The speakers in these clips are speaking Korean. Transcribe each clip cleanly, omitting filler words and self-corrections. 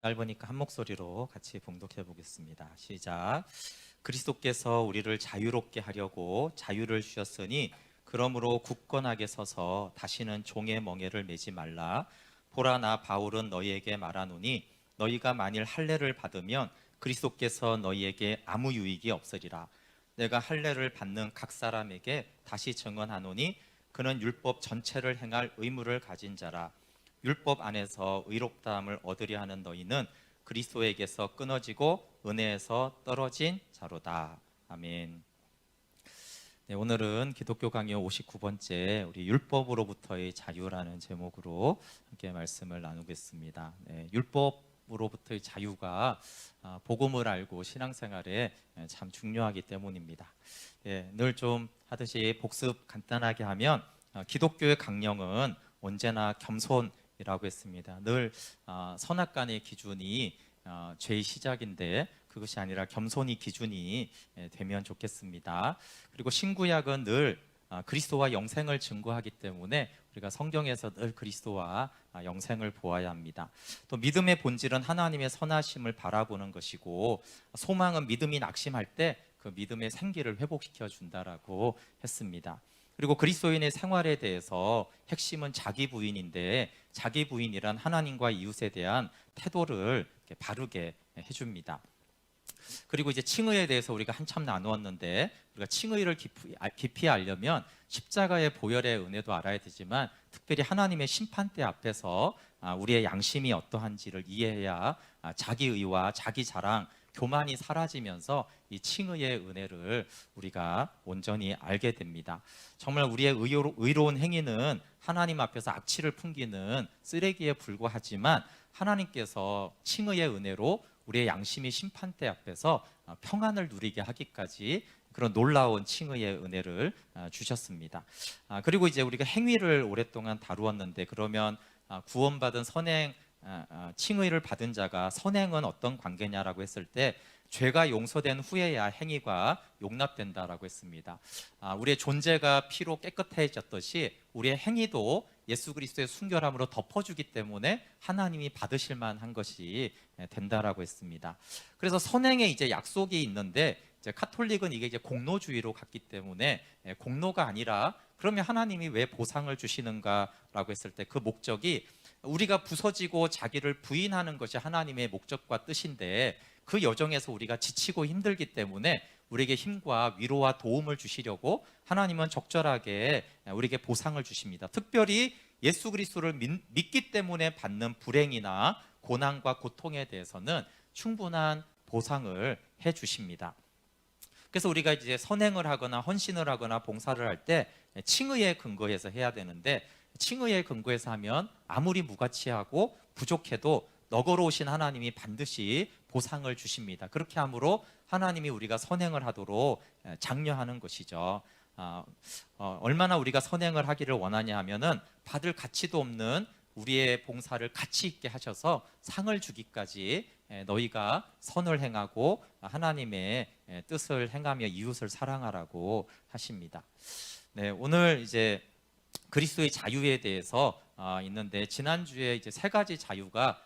짧으니까 한 목소리로 같이 봉독해 보겠습니다. 시작. 그리스도께서 우리를 자유롭게 하려고 자유를 주셨으니 그러므로 굳건하게 서서 다시는 종의 멍에를 매지 말라. 보라, 나 바울은 너희에게 말하노니 너희가 만일 할례를 받으면 그리스도께서 너희에게 아무 유익이 없으리라. 내가 할례를 받는 각 사람에게 다시 증언하노니 그는 율법 전체를 행할 의무를 가진 자라. 율법 안에서 의롭다함을 얻으려 하는 너희는 그리스도에게서 끊어지고 은혜에서 떨어진 자로다. 아멘. 네, 오늘은 기독교 강의 59번째 우리 율법으로부터의 자유라는 제목으로 함께 말씀을 나누겠습니다. 네, 율법으로부터의 자유가 복음을 알고 신앙생활에 참 중요하기 때문입니다. 네, 늘 좀 하듯이 복습 간단하게 하면 기독교의 강령은 언제나 겸손이라고 했습니다. 늘 선악간의 기준이 죄의 시작인데 그것이 아니라 겸손이 기준이 되면 좋겠습니다. 그리고 신구약은 늘 그리스도와 영생을 증거하기 때문에 우리가 성경에서 늘 그리스도와 영생을 보아야 합니다. 또 믿음의 본질은 하나님의 선하심을 바라보는 것이고, 소망은 믿음이 낙심할 때 그 믿음의 생기를 회복시켜 준다라고 했습니다. 그리고 그리스도인의 생활에 대해서 핵심은 자기 부인인데, 자기 부인이란 하나님과 이웃에 대한 태도를 바르게 해줍니다. 그리고 이제 칭의에 대해서 우리가 한참 나누었는데, 우리가 칭의를 깊이 알려면 십자가의 보혈의 은혜도 알아야 되지만, 특별히 하나님의 심판대 앞에서 우리의 양심이 어떠한지를 이해해야 자기의와 자기 자랑, 교만이 사라지면서 이 칭의의 은혜를 우리가 온전히 알게 됩니다. 정말 우리의 의로운 행위는 하나님 앞에서 악취를 풍기는 쓰레기에 불과하지만, 하나님께서 칭의의 은혜로 우리의 양심이 심판대 앞에서 평안을 누리게 하기까지 그런 놀라운 칭의의 은혜를 주셨습니다. 그리고 이제 우리가 행위를 오랫동안 다루었는데, 그러면 구원받은 선행, 칭의를 받은 자가 선행은 어떤 관계냐라고 했을 때, 죄가 용서된 후에야 행위가 용납된다라고 했습니다. 우리의 존재가 피로 깨끗해졌듯이 우리의 행위도 예수 그리스도의 순결함으로 덮어주기 때문에 하나님이 받으실 만한 것이 된다라고 했습니다. 그래서 선행에 이제 약속이 있는데, 이제 카톨릭은 이게 이제 공로주의로 갔기 때문에 공로가 아니라, 그러면 하나님이 왜 보상을 주시는가라고 했을 때 그 목적이 우리가 부서지고 자기를 부인하는 것이 하나님의 목적과 뜻인데, 그 여정에서 우리가 지치고 힘들기 때문에 우리에게 힘과 위로와 도움을 주시려고 하나님은 적절하게 우리에게 보상을 주십니다. 특별히 예수 그리스도를 믿기 때문에 받는 불행이나 고난과 고통에 대해서는 충분한 보상을 해 주십니다. 그래서 우리가 이제 선행을 하거나 헌신을 하거나 봉사를 할 때 칭의에 근거해서 해야 되는데, 칭의에 근거해서 하면 아무리 무가치하고 부족해도 너거로우신 하나님이 반드시 보상을 주십니다. 그렇게 함으로 하나님이 우리가 선행을 하도록 장려하는 것이죠. 얼마나 우리가 선행을 하기를 원하냐 하면은, 받을 가치도 없는 우리의 봉사를 가치 있게 하셔서 상을 주기까지 너희가 선을 행하고 하나님의 뜻을 행하며 이웃을 사랑하라고 하십니다. 네, 오늘 이제 그리스도의 자유에 대해서 있는데, 지난주에 이제 세 가지 자유가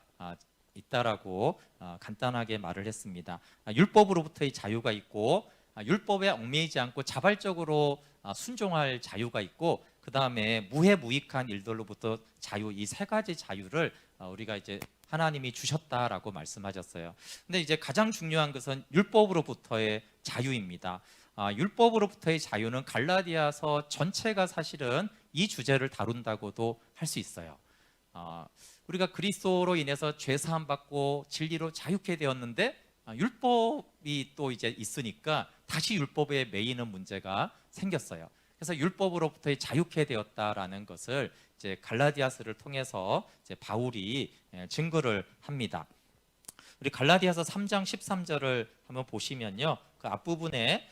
있다라고 간단하게 말을 했습니다. 율법으로부터의 자유가 있고, 율법에 얽매이지 않고 자발적으로 순종할 자유가 있고, 그 다음에 무해무익한 일들로부터 자유, 이 세 가지 자유를 우리가 이제 하나님이 주셨다라고 말씀하셨어요. 근데 이제 가장 중요한 것은 율법으로부터의 자유입니다. 율법으로부터의 자유는 갈라디아서 전체가 사실은 이 주제를 다룬다고도 할 수 있어요. 우리가 그리스도로 인해서 죄 사함 받고 진리로 자유케 되었는데, 율법이 또 이제 있으니까 다시 율법에 매이는 문제가 생겼어요. 그래서 율법으로부터의 자유케 되었다라는 것을 이제 갈라디아서를 통해서 이제 바울이 증거를 합니다. 우리 갈라디아서 3장 13절을 한번 보시면요, 그 앞부분에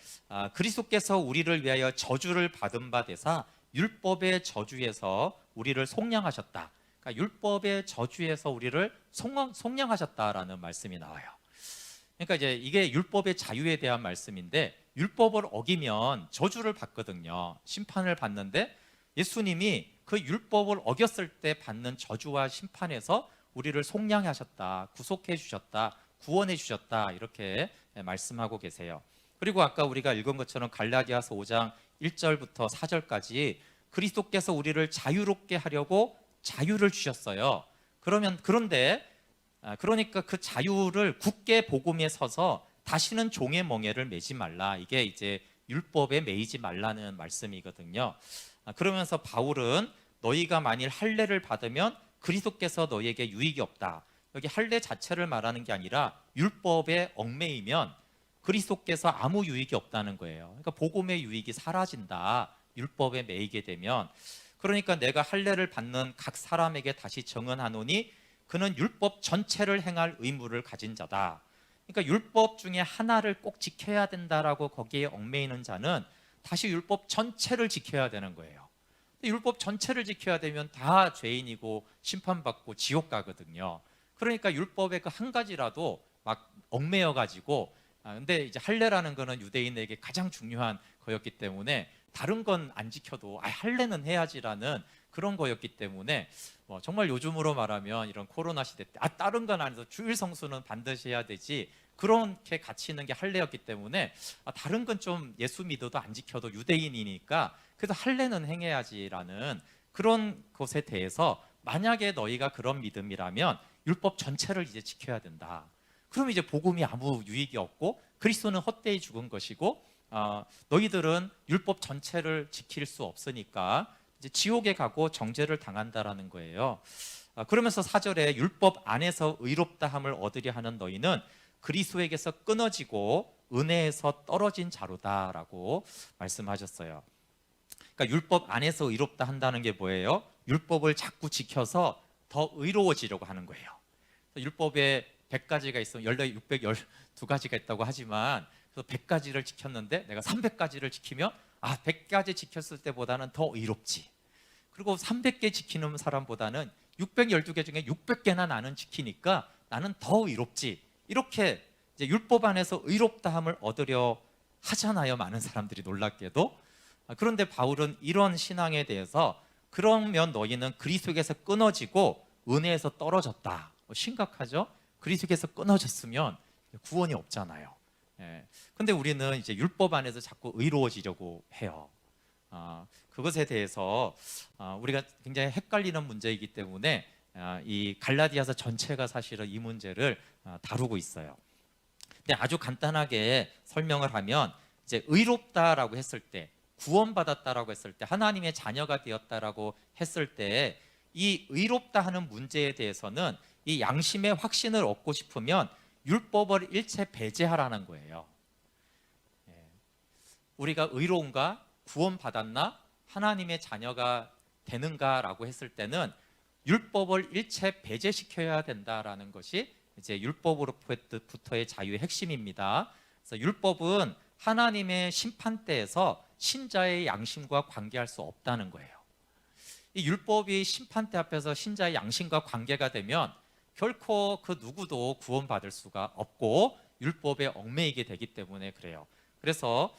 그리스도께서 우리를 위하여 저주를 받은 바 되사 율법의 저주에서 우리를 속량하셨다. 그러니까 율법의 저주에서 우리를 속량하셨다라는 말씀이 나와요. 그러니까 이제 이게 율법의 자유에 대한 말씀인데, 율법을 어기면 저주를 받거든요. 심판을 받는데, 예수님이 그 율법을 어겼을 때 받는 저주와 심판에서 우리를 속량하셨다, 구속해 주셨다, 구원해 주셨다 이렇게 말씀하고 계세요. 그리고 아까 우리가 읽은 것처럼 갈라디아서 5장 1절부터 4절까지 그리스도께서 우리를 자유롭게 하려고 자유를 주셨어요. 그런데 그러니까 그 자유를 굳게 복음에 서서 다시는 종의 멍에를 매지 말라. 이게 이제 율법에 매이지 말라는 말씀이거든요. 그러면서 바울은 너희가 만일 할례를 받으면 그리스도께서 너희에게 유익이 없다. 여기 할례 자체를 말하는 게 아니라 율법에 얽매이면 그리스도께서 아무 유익이 없다는 거예요. 그러니까 복음의 유익이 사라진다. 율법에 매이게 되면. 그러니까 내가 할례를 받는 각 사람에게 다시 정언하노니 그는 율법 전체를 행할 의무를 가진 자다. 그러니까 율법 중에 하나를 꼭 지켜야 된다라고 거기에 얽매이는 자는 다시 율법 전체를 지켜야 되는 거예요. 율법 전체를 지켜야 되면 다 죄인이고 심판받고 지옥 가거든요. 그러니까 율법의 그 한 가지라도 막 얽매여 가지고 근데 이제 할례라는 거는 유대인에게 가장 중요한 거였기 때문에 다른 건 안 지켜도 할례는 해야지라는 그런 거였기 때문에 정말 요즘으로 말하면 이런 코로나 시대 때 다른 건 안 해도 주일 성수는 반드시 해야 되지 그렇게 가치 있는 게 할례였기 때문에 다른 건 좀 예수 믿어도 안 지켜도 유대인이니까 그래서 할례는 행해야지라는 그런 것에 대해서 만약에 너희가 그런 믿음이라면 율법 전체를 이제 지켜야 된다. 그럼 이제 복음이 아무 유익이 없고 그리스도는 헛되이 죽은 것이고 너희들은 율법 전체를 지킬 수 없으니까 이제 지옥에 가고 정죄를 당한다라는 거예요. 그러면서 4절에 율법 안에서 의롭다함을 얻으려 하는 너희는 그리스도에게서 끊어지고 은혜에서 떨어진 자로다라고 말씀하셨어요. 그러니까 율법 안에서 의롭다 한다는 게 뭐예요? 율법을 자꾸 지켜서 더 의로워지려고 하는 거예요. 율법에 100가지가 있으면 612가지가 있다고 하지만 100가지를 지켰는데 내가 300가지를 지키면 100가지 지켰을 때보다는 더 의롭지. 그리고 300개 지키는 사람보다는 612개 중에 600개나 나는 지키니까 나는 더 의롭지. 이렇게 이제 율법 안에서 의롭다함을 얻으려 하잖아요. 많은 사람들이 놀랍게도. 그런데 바울은 이런 신앙에 대해서 그러면 너희는 그리스도에게서 끊어지고 은혜에서 떨어졌다. 심각하죠? 그리스도에게서 끊어졌으면 구원이 없잖아요. 근데 우리는 이제 율법 안에서 자꾸 의로워지려고 해요. 그것에 대해서 우리가 굉장히 헷갈리는 문제이기 때문에 이 갈라디아서 전체가 사실은 이 문제를 다루고 있어요. 근데 아주 간단하게 설명을 하면 이제 의롭다라고 했을 때, 구원받았다라고 했을 때, 하나님의 자녀가 되었다라고 했을 때 이 의롭다 하는 문제에 대해서는 이 양심의 확신을 얻고 싶으면 율법을 일체 배제하라는 거예요. 우리가 의로운가? 구원받았나? 하나님의 자녀가 되는가라고 했을 때는 율법을 일체 배제시켜야 된다라는 것이 이제 율법으로부터의 자유의 핵심입니다. 그래서 율법은 하나님의 심판대에서 신자의 양심과 관계할 수 없다는 거예요. 이 율법이 심판대 앞에서 신자의 양심과 관계가 되면 결코 그 누구도 구원받을 수가 없고 율법에 얽매이게 되기 때문에 그래요. 그래서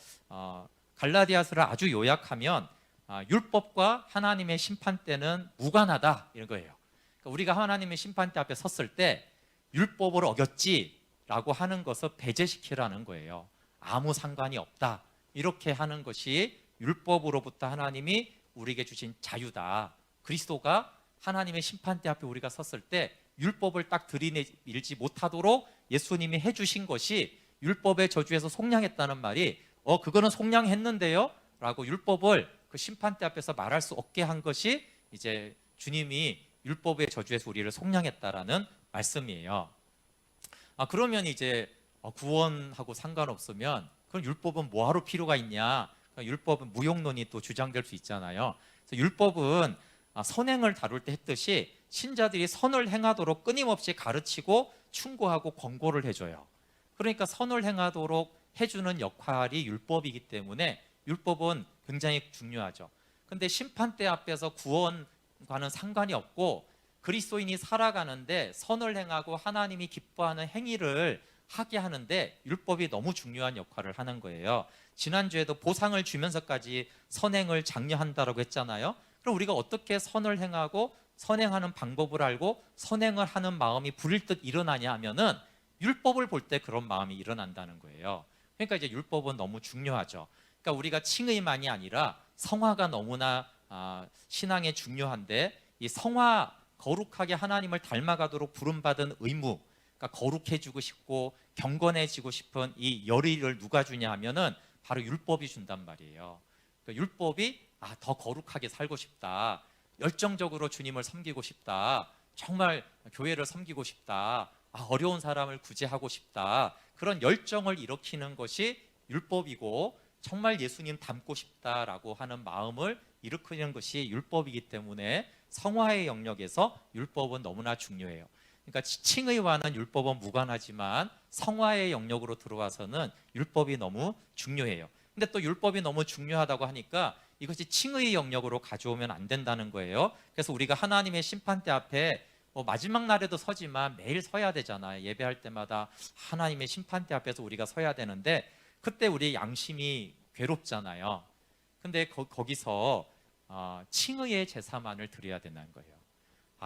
갈라디아서를 아주 요약하면 율법과 하나님의 심판대는 무관하다 이런 거예요. 그러니까 우리가 하나님의 심판대 앞에 섰을 때 율법을 어겼지라고 하는 것을 배제시키라는 거예요. 아무 상관이 없다. 이렇게 하는 것이 율법으로부터 하나님이 우리에게 주신 자유다. 그리스도가 하나님의 심판대 앞에 우리가 섰을 때 율법을 딱 들이밀지 못하도록 예수님이 해주신 것이 율법의 저주에서 속량했다는 말이 그거는 속량했는데요? 라고 율법을 그 심판대 앞에서 말할 수 없게 한 것이 이제 주님이 율법의 저주에서 우리를 속량했다라는 말씀이에요. 그러면 이제 구원하고 상관없으면 그럼 율법은 뭐하러 필요가 있냐? 율법은 무용론이 또 주장될 수 있잖아요. 그래서 율법은 선행을 다룰 때 했듯이 신자들이 선을 행하도록 끊임없이 가르치고 충고하고 권고를 해줘요. 그러니까 선을 행하도록 해주는 역할이 율법이기 때문에 율법은 굉장히 중요하죠. 근데 심판대 앞에서 구원과는 상관이 없고 그리스도인이 살아가는데 선을 행하고 하나님이 기뻐하는 행위를 하게 하는데 율법이 너무 중요한 역할을 하는 거예요. 지난주에도 보상을 주면서까지 선행을 장려한다라고 했잖아요. 그럼 우리가 어떻게 선을 행하고 선행하는 방법을 알고 선행을 하는 마음이 불일듯 일어나냐 하면은 율법을 볼 때 그런 마음이 일어난다는 거예요. 그러니까 이제 율법은 너무 중요하죠. 그러니까 우리가 칭의만이 아니라 성화가 너무나 신앙에 중요한데, 이 성화, 거룩하게 하나님을 닮아가도록 부름받은 의무, 그러니까 거룩해지고 싶고 경건해지고 싶은 이 열의를 누가 주냐 하면은 바로 율법이 준단 말이에요. 그러니까 율법이 더 거룩하게 살고 싶다, 열정적으로 주님을 섬기고 싶다, 정말 교회를 섬기고 싶다, 어려운 사람을 구제하고 싶다, 그런 열정을 일으키는 것이 율법이고, 정말 예수님 닮고 싶다라고 하는 마음을 일으키는 것이 율법이기 때문에 성화의 영역에서 율법은 너무나 중요해요. 그러니까 칭의와는 율법은 무관하지만 성화의 영역으로 들어와서는 율법이 너무 중요해요. 근데 또 율법이 너무 중요하다고 하니까 이것이 칭의의 영역으로 가져오면 안 된다는 거예요. 그래서 우리가 하나님의 심판대 앞에 마지막 날에도 서지만 매일 서야 되잖아요. 예배할 때마다 하나님의 심판대 앞에서 우리가 서야 되는데, 그때 우리의 양심이 괴롭잖아요. 근데 거기서 칭의의 제사만을 드려야 된다는 거예요.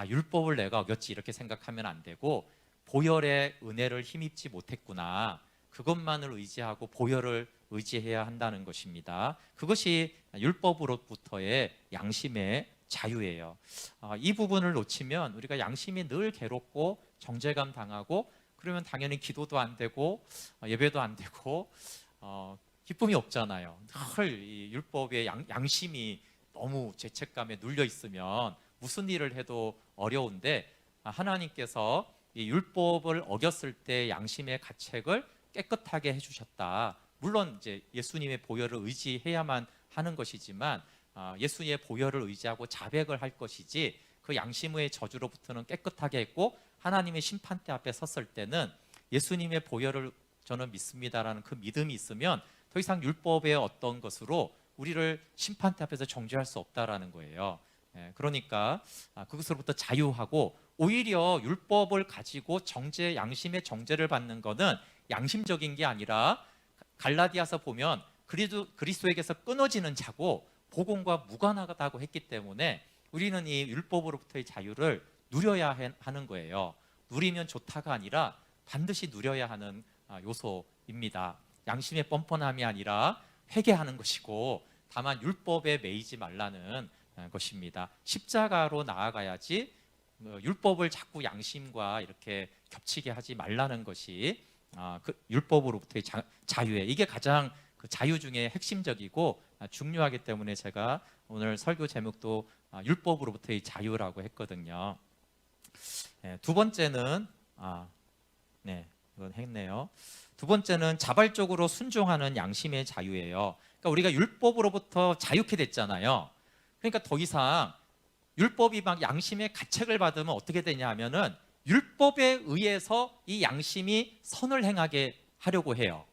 율법을 내가 어겼지 이렇게 생각하면 안 되고, 보혈의 은혜를 힘입지 못했구나, 그것만을 의지하고 보혈을 의지해야 한다는 것입니다. 그것이 율법으로부터의 양심의 자유예요. 이 부분을 놓치면 우리가 양심이 늘 괴롭고 정죄감 당하고, 그러면 당연히 기도도 안 되고 예배도 안 되고 기쁨이 없잖아요. 늘 이 율법의 양심이 너무 죄책감에 눌려 있으면 무슨 일을 해도 어려운데, 하나님께서 이 율법을 어겼을 때 양심의 가책을 깨끗하게 해주셨다. 물론 이제 예수님의 보혈을 의지해야만 하는 것이지만, 예수님의 보혈을 의지하고 자백을 할 것이지, 그 양심의 저주로부터는 깨끗하게 했고, 하나님의 심판대 앞에 섰을 때는 예수님의 보혈을 저는 믿습니다라는 그 믿음이 있으면 더 이상 율법의 어떤 것으로 우리를 심판대 앞에서 정죄할 수 없다라는 거예요. 그러니까 그것으로부터 자유하고, 오히려 율법을 가지고 양심의 정죄를 받는 것은 양심적인 게 아니라, 갈라디아서 보면 그리스도에게서 끊어지는 자고 복음과 무관하다고 했기 때문에 우리는 이 율법으로부터의 자유를 누려야 하는 거예요. 누리면 좋다가 아니라 반드시 누려야 하는 요소입니다. 양심의 뻔뻔함이 아니라 회개하는 것이고, 다만 율법에 매이지 말라는 것입니다. 십자가로 나아가야지 율법을 자꾸 양심과 이렇게 겹치게 하지 말라는 것이 그 율법으로부터의 자유예요. 이게 가장 그 자유 중에 핵심적이고 중요하기 때문에 제가 오늘 설교 제목도 율법으로부터의 자유라고 했거든요. 두 번째는 이건 했네요. 두 번째는 자발적으로 순종하는 양심의 자유예요. 그러니까 우리가 율법으로부터 자유케 됐잖아요. 그러니까 더 이상 율법이 막 양심의 가책을 받으면 어떻게 되냐 하면은, 율법에 의해서 이 양심이 선을 행하게 하려고 해요.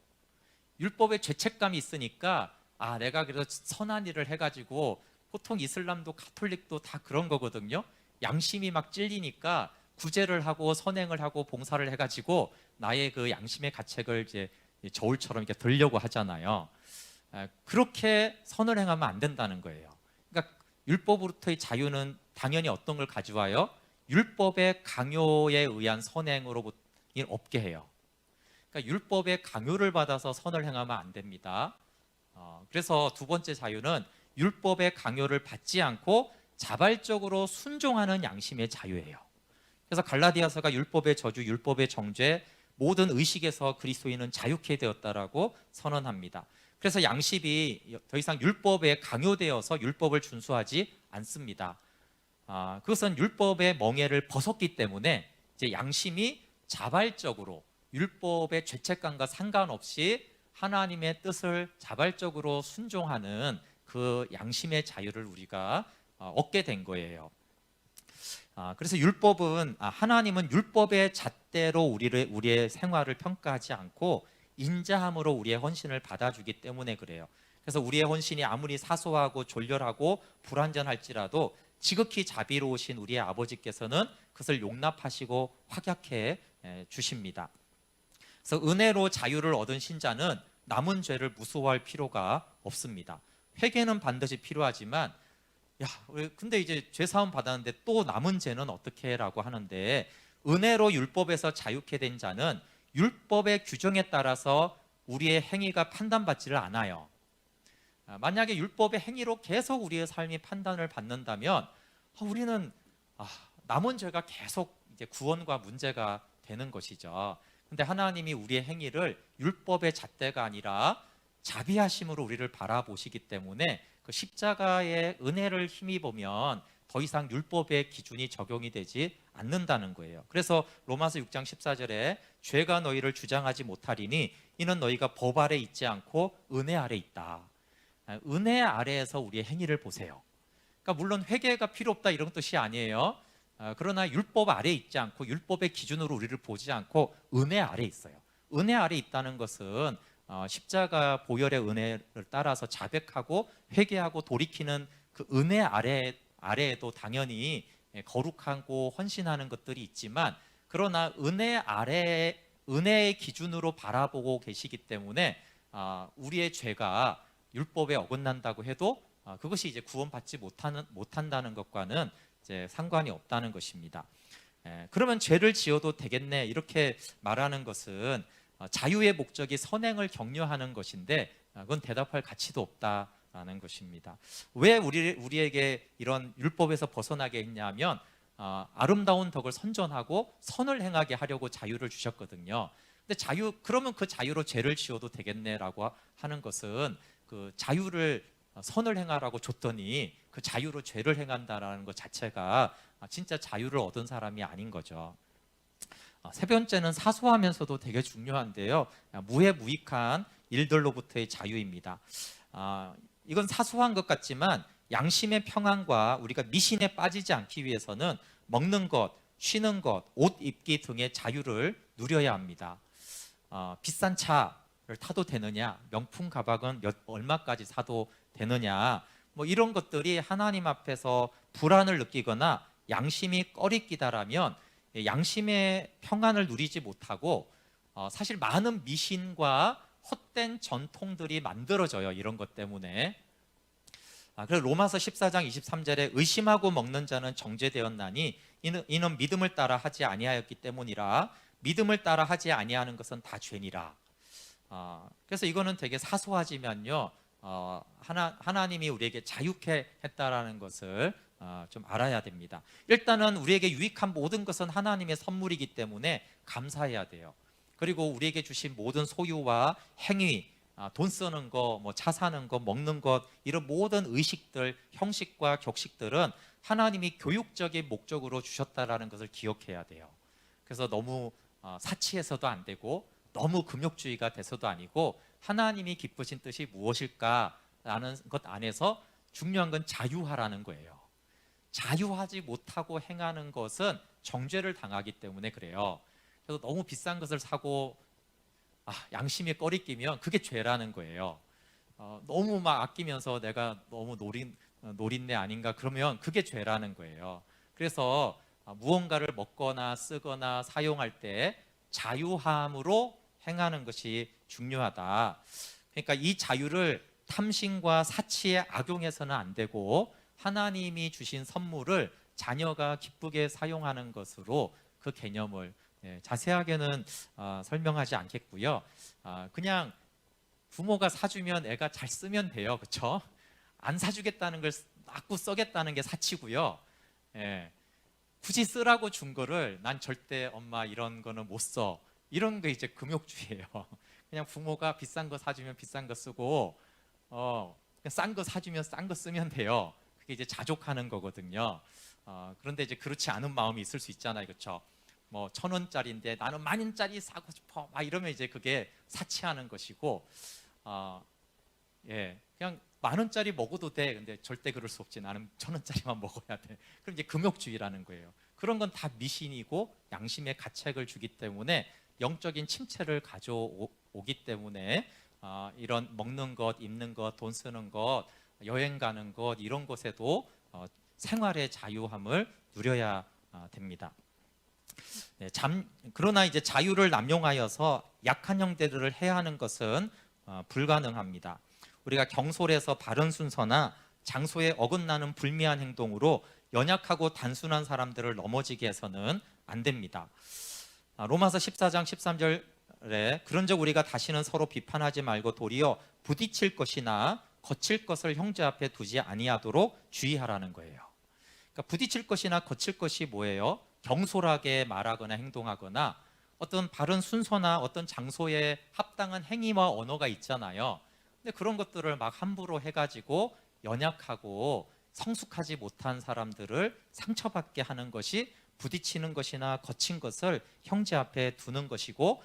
율법에 죄책감이 있으니까 내가 그래서 선한 일을 해가지고, 보통 이슬람도 가톨릭도 다 그런 거거든요. 양심이 막 찔리니까 구제를 하고 선행을 하고 봉사를 해가지고 나의 그 양심의 가책을 이제 저울처럼 이렇게 들려고 하잖아요. 그렇게 선을 행하면 안 된다는 거예요. 그러니까 율법으로부터의 자유는 당연히 어떤 걸 가져와요? 율법의 강요에 의한 선행으로부터 없게 해요. 그러니까 율법의 강요를 받아서 선을 행하면 안 됩니다. 그래서 두 번째 자유는 율법의 강요를 받지 않고 자발적으로 순종하는 양심의 자유예요. 그래서 갈라디아서가 율법의 저주, 율법의 정죄, 모든 의식에서 그리스도인은 자유케 되었다라고 선언합니다. 그래서 양심이 더 이상 율법에 강요되어서 율법을 준수하지 않습니다. 그것은 율법의 멍에를 벗었기 때문에 이제 양심이 자발적으로 율법의 죄책감과 상관없이 하나님의 뜻을 자발적으로 순종하는 그 양심의 자유를 우리가 얻게 된 거예요. 그래서 율법은 하나님은 율법의 잣대로 우리의 생활을 평가하지 않고 인자함으로 우리의 헌신을 받아주기 때문에 그래요. 그래서 우리의 헌신이 아무리 사소하고 졸렬하고 불완전할지라도 지극히 자비로우신 우리의 아버지께서는 그것을 용납하시고 확약해 주십니다. 그래서 은혜로 자유를 얻은 신자는 남은 죄를 무서워할 필요가 없습니다. 회개는 반드시 필요하지만 야, 근데 이제 죄 사함 받았는데 또 남은 죄는 어떻게 해라고 하는데, 은혜로 율법에서 자유케 된 자는 율법의 규정에 따라서 우리의 행위가 판단받지를 않아요. 만약에 율법의 행위로 계속 우리의 삶이 판단을 받는다면 우리는 남은 죄가 계속 이제 구원과 문제가 되는 것이죠. 근데 하나님이 우리의 행위를 율법의 잣대가 아니라 자비하심으로 우리를 바라보시기 때문에 그 십자가의 은혜를 힘입으면 더 이상 율법의 기준이 적용이 되지 않는다는 거예요. 그래서 로마서 6장 14절에 죄가 너희를 주장하지 못하리니 이는 너희가 법 아래 있지 않고 은혜 아래 있다. 은혜 아래에서 우리의 행위를 보세요. 그러니까 물론 회개가 필요 없다 이런 뜻이 아니에요. 그러나 율법 아래 있지 않고 율법의 기준으로 우리를 보지 않고 은혜 아래 있어요. 은혜 아래 있다는 것은 십자가 보혈의 은혜를 따라서 자백하고 회개하고 돌이키는 그 은혜 아래에도 당연히 거룩하고 헌신하는 것들이 있지만, 그러나 은혜 아래 은혜의 기준으로 바라보고 계시기 때문에 우리의 죄가 율법에 어긋난다고 해도 그것이 이제 구원받지 못한다는 것과는 이제 상관이 없다는 것입니다. 그러면 죄를 지어도 되겠네 이렇게 말하는 것은 자유의 목적이 선행을 격려하는 것인데 그건 대답할 가치도 없다라는 것입니다. 왜 우리에게 이런 율법에서 벗어나게 했냐면 아름다운 덕을 선전하고 선을 행하게 하려고 자유를 주셨거든요. 근데 그러면 그 자유로 죄를 지어도 되겠네라고 하는 것은 그 자유를 선을 행하라고 줬더니 그 자유로 죄를 행한다라는 것 자체가 진짜 자유를 얻은 사람이 아닌 거죠. 세 번째는 사소하면서도 되게 중요한데요. 무해무익한 일들로부터의 자유입니다. 이건 사소한 것 같지만 양심의 평안과 우리가 미신에 빠지지 않기 위해서는 먹는 것, 쉬는 것, 옷 입기 등의 자유를 누려야 합니다. 비싼 차를 타도 되느냐, 명품 가방은 얼마까지 사도 되느냐, 뭐 이런 것들이 하나님 앞에서 불안을 느끼거나 양심이 꺼리끼다라면 양심의 평안을 누리지 못하고 사실 많은 미신과 헛된 전통들이 만들어져요. 이런 것 때문에. 그래서 로마서 14장 23절에 의심하고 먹는 자는 정죄되었나니 이는 믿음을 따라 하지 아니하였기 때문이라. 믿음을 따라 하지 아니하는 것은 다 죄니라. 그래서 이거는 되게 사소하지만요, 하나님이 우리에게 자유케 했다라는 것을 좀 알아야 됩니다. 일단은 우리에게 유익한 모든 것은 하나님의 선물이기 때문에 감사해야 돼요. 그리고 우리에게 주신 모든 소유와 행위, 돈 쓰는 거, 뭐 차 사는 거, 먹는 것, 이런 모든 의식들, 형식과 격식들은 하나님이 교육적인 목적으로 주셨다라는 것을 기억해야 돼요. 그래서 너무 사치해서도 안 되고 너무 금욕주의가 돼서도 아니고 하나님이 기쁘신 뜻이 무엇일까라는 것 안에서 중요한 건 자유하라는 거예요. 자유하지 못하고 행하는 것은 정죄를 당하기 때문에 그래요. 그래서 너무 비싼 것을 사고 양심이 꺼리끼면 그게 죄라는 거예요. 너무 막 아끼면서 내가 너무 노린내 아닌가 그러면 그게 죄라는 거예요. 그래서 무언가를 먹거나 쓰거나 사용할 때 자유함으로 행하는 것이 중요하다. 그러니까 이 자유를 탐심과 사치에 악용해서는 안 되고 하나님이 주신 선물을 자녀가 기쁘게 사용하는 것으로 그 개념을 자세하게는 설명하지 않겠고요. 그냥 부모가 사주면 애가 잘 쓰면 돼요. 그렇죠? 안 사주겠다는 걸 자꾸 써겠다는 게 사치고요. 굳이 쓰라고 준 거를 난 절대 엄마 이런 거는 못 써. 이런 거 이제 금욕주의예요. 그냥 부모가 비싼 거 사주면 비싼 거 쓰고 싼 거 사주면 싼 거 쓰면 돼요. 그게 이제 자족하는 거거든요. 그런데 이제 그렇지 않은 마음이 있을 수 있잖아요. 그렇죠? 뭐 1,000원짜리인데 나는 10,000원짜리 사고 싶어. 막 이러면 이제 그게 사치하는 것이고, 그냥 10,000원짜리 먹어도 돼. 근데 절대 그럴 수 없지. 나는 1,000원짜리만 먹어야 돼. 그럼 이제 금욕주의라는 거예요. 그런 건 다 미신이고 양심의 가책을 주기 때문에 영적인 침체를 가져오기 때문에 이런 먹는 것, 입는 것, 돈 쓰는 것, 여행 가는 것 이런 것에도 생활의 자유함을 누려야 됩니다. 그러나 이제 자유를 남용하여서 약한 형제들을 해하는 것은 불가능합니다. 우리가 경솔해서 바른 순서나 장소에 어긋나는 불미한 행동으로 연약하고 단순한 사람들을 넘어지게 해서는 안 됩니다. 로마서 14장 13절에 그런즉 우리가 다시는 서로 비판하지 말고 도리어 부딪힐 것이나 거칠 것을 형제 앞에 두지 아니하도록 주의하라는 거예요. 그러니까 부딪힐 것이나 거칠 것이 뭐예요? 경솔하게 말하거나 행동하거나 어떤 바른 순서나 어떤 장소에 합당한 행위와 언어가 있잖아요. 근데 그런 것들을 막 함부로 해가지고 연약하고 성숙하지 못한 사람들을 상처받게 하는 것이 부딪히는 것이나 거친 것을 형제 앞에 두는 것이고,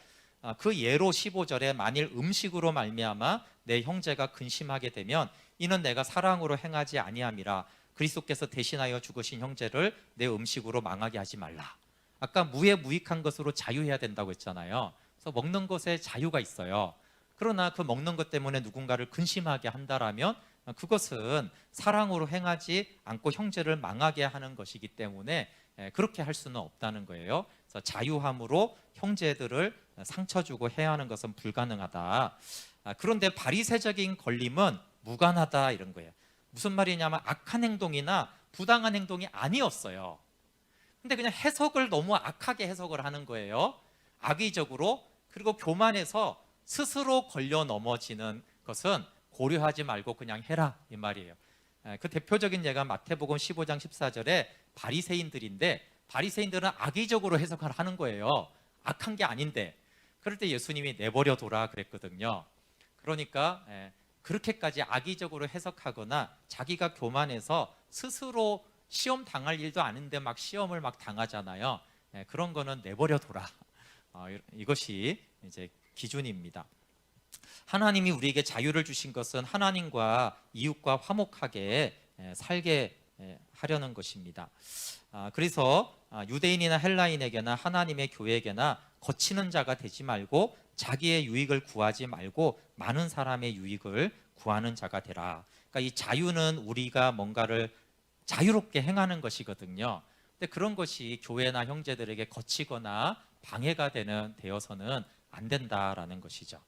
그 예로 15절에 만일 음식으로 말미암아 내 형제가 근심하게 되면 이는 내가 사랑으로 행하지 아니함이라. 그리스도께서 대신하여 죽으신 형제를 내 음식으로 망하게 하지 말라. 아까 무에 무익한 것으로 자유해야 된다고 했잖아요. 그래서 먹는 것에 자유가 있어요. 그러나 그 먹는 것 때문에 누군가를 근심하게 한다라면 그것은 사랑으로 행하지 않고 형제를 망하게 하는 것이기 때문에 그렇게 할 수는 없다는 거예요. 그래서 자유함으로 형제들을 상처 주고 해야 하는 것은 불가능하다. 그런데 바리새적인 걸림은 무관하다 이런 거예요. 무슨 말이냐면 악한 행동이나 부당한 행동이 아니었어요. 근데 그냥 해석을 너무 악하게 해석을 하는 거예요. 악의적으로. 그리고 교만해서 스스로 걸려 넘어지는 것은 고려하지 말고 그냥 해라 이 말이에요. 그 대표적인 예가 마태복음 15장 14절에 바리새인들인데, 바리새인들은 악의적으로 해석을 하는 거예요. 악한 게 아닌데. 그럴 때 예수님이 내버려 둬라 그랬거든요. 그러니까 그렇게까지 악의적으로 해석하거나 자기가 교만해서 스스로 시험 당할 일도 아닌데 막 시험을 막 당하잖아요. 그런 거는 내버려 둬라. 이것이 이제 기준입니다. 하나님이 우리에게 자유를 주신 것은 하나님과 이웃과 화목하게 살게 하려는 것입니다. 그래서 유대인이나 헬라인에게나 하나님의 교회에게나 거치는 자가 되지 말고 자기의 유익을 구하지 말고 많은 사람의 유익을 구하는 자가 되라. 그러니까 이 자유는 우리가 뭔가를 자유롭게 행하는 것이거든요. 근데 그런 것이 교회나 형제들에게 거치거나 방해가 되어서는 안 된다라는 것이죠.